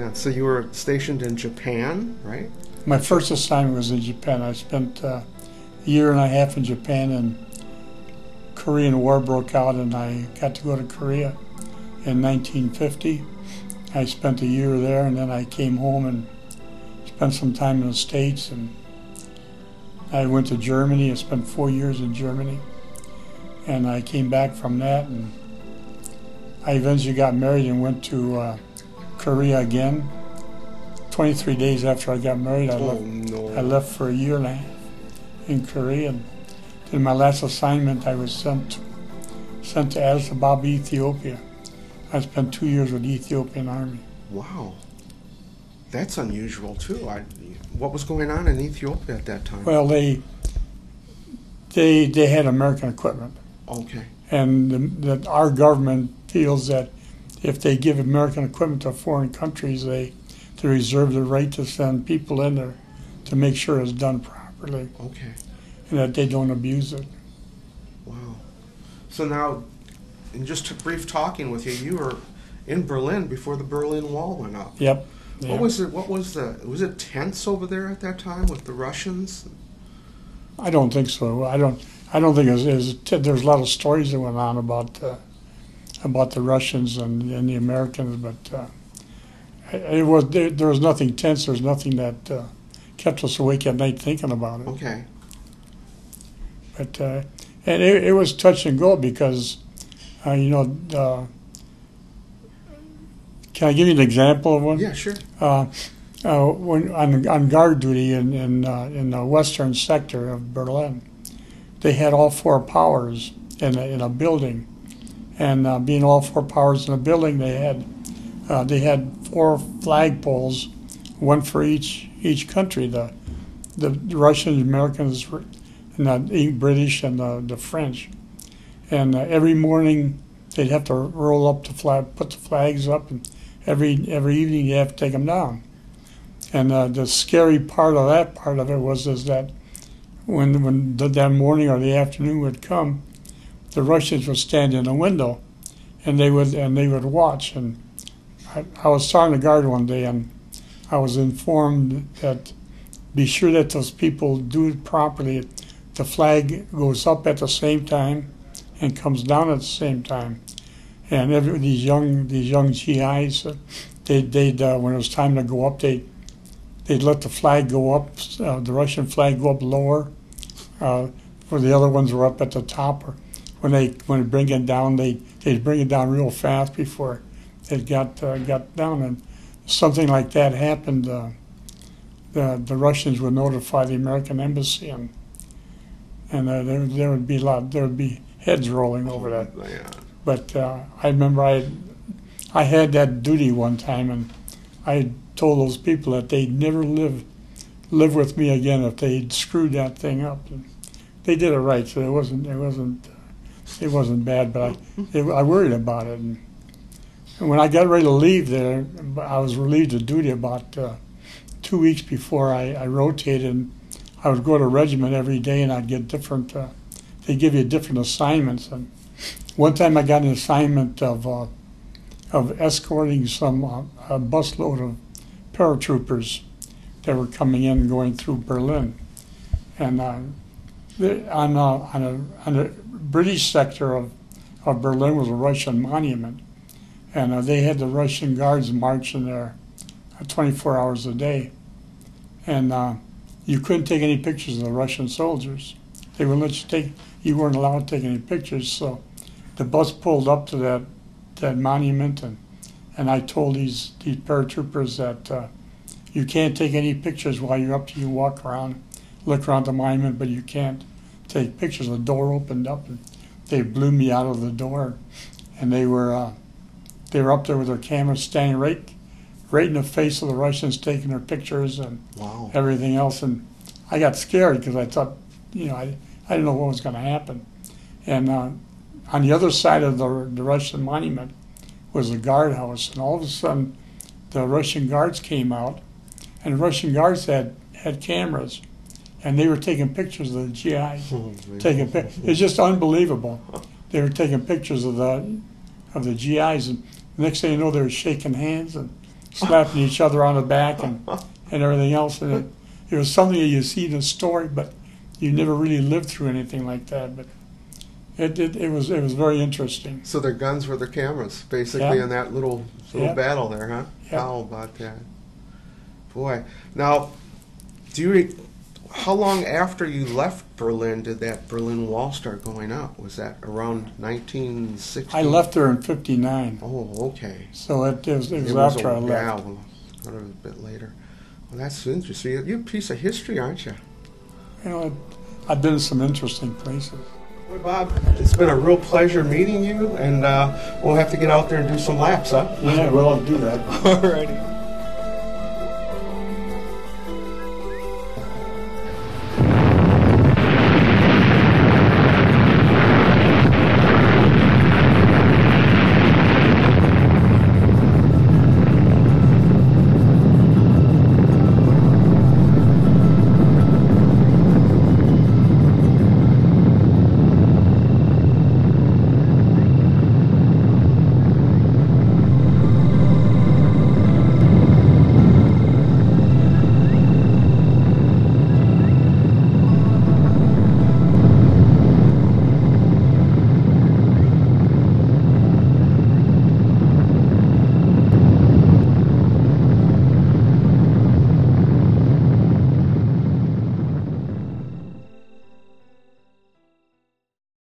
man. So you were stationed in Japan, right? My first assignment was in Japan. I spent a year and a half in Japan, and Korean War broke out, and I got to go to Korea in 1950. I spent a year there, and then I came home and spent some time in the States, and I went to Germany. I spent 4 years in Germany, and I came back from that, and I eventually got married and went to Korea again. 23 days after I got married, I left for a year and a half in Korea. And in my last assignment, I was sent to Addis Ababa, Ethiopia. I spent 2 years with the Ethiopian Army. Wow. That's unusual, too. What was going on in Ethiopia at that time? Well, they had American equipment. Okay. And that our government feels that if they give American equipment to foreign countries, they reserve the right to send people in there to make sure it's done properly. Okay. And that they don't abuse it. Wow. So now, in just a brief talking with you, you were in Berlin before the Berlin Wall went up. Yep. What was it tense over there at that time with the Russians? I don't think so. I don't think there's a lot of stories that went on about the Russians and the Americans, but there was nothing tense. There was nothing that kept us awake at night thinking about it. Okay. But and it was touch and go because can I give you an example of one? Yeah, sure. When on guard duty in the western sector of Berlin, they had all four powers in a building, and being all four powers in a building, they had 4 flagpoles, one for each country. The Russians, Americans, and the British and the French, and every morning they'd have to roll up the flag, put the flags up, and every evening you have to take them down. And the scary part of it was that when that morning or the afternoon would come, the Russians would stand in a window, and they would watch. And I was starting to guard one day, and I was informed that be sure that those people do it properly. The flag goes up at the same time and comes down at the same time. And these young GIs, they'd when it was time to go up, they'd let the flag go up, the Russian flag go up lower, where the other ones were up at the top. Or when they bring it down, they'd bring it down real fast before it got down. And something like that happened. The Russians would notify the American embassy, and there would be heads rolling over that. Yeah. But I remember I had that duty one time, and I told those people that they'd never live with me again if they'd screwed that thing up. And they did it right, so it wasn't bad. But I worried about it. And when I got ready to leave there, I was relieved of duty about 2 weeks before I rotated. And I would go to regiment every day, and I'd get different. They give you different assignments. And one time I got an assignment of escorting some a busload of paratroopers that were coming in and going through Berlin. And on a British sector of Berlin was a Russian monument. And they had the Russian guards marching there 24 hours a day. And you couldn't take any pictures of the Russian soldiers. They wouldn't let you weren't allowed to take any pictures. So the bus pulled up to that monument, and I told these paratroopers that you can't take any pictures while you're up till you walk around, look around the monument, but you can't take pictures. The door opened up, and they blew me out of the door, and they were up there with their cameras standing right in the face of the Russians, taking their pictures and Wow. everything else. And I got scared because I thought, I didn't know what was going to happen. And on the other side of the Russian monument was a guardhouse, and all of a sudden the Russian guards came out, and the Russian guards had cameras, and they were taking pictures of the GIs. It's just unbelievable. They were taking pictures of the GIs, and the next thing you know, they were shaking hands, and slapping each other on the back and everything else. And it was something that you see in a story, but you never really lived through anything like that. But it was very interesting. So their guns were their cameras, basically, Yeah. in that little Yeah. battle there, huh? Yeah. How about that? Boy. Now, how long after you left Berlin did that Berlin Wall start going up? Was that around 1960? I left there in '59, Oh, okay. so it was It was after I left. Yeah, well, a little bit later. Well, that's interesting. You're a piece of history, aren't you? You know, I've been to some interesting places. Boy, Bob, it's been a real pleasure meeting you, and we'll have to get out there and do some laps, huh? Yeah, well, I'll do that. All righty.